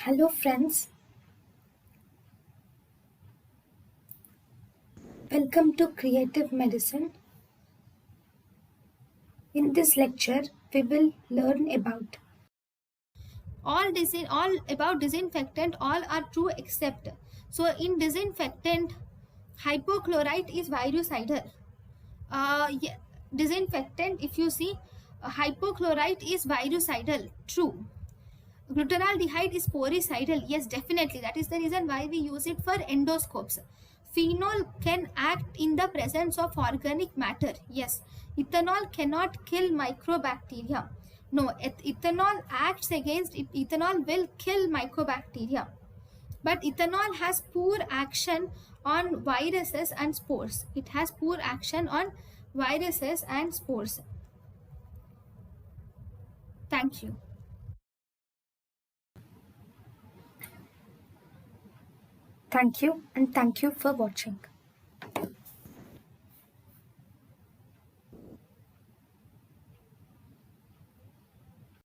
Hello friends, welcome to Creative Medicine. In this lecture, we will learn about all about disinfectant. All are true except in disinfectant, hypochlorite is virucidal. Yeah, disinfectant, if you see, hypochlorite is virucidal. True. Glutaraldehyde is poricidal. Yes, definitely. That is the reason why we use it for endoscopes. Phenol can act in the presence of organic matter. Yes. Ethanol cannot kill microbacteria. No, ethanol acts against it. Ethanol will kill mycobacteria. But ethanol has poor action on viruses and spores. It has poor action on viruses and spores. Thank you. Thank you and thank you for watching.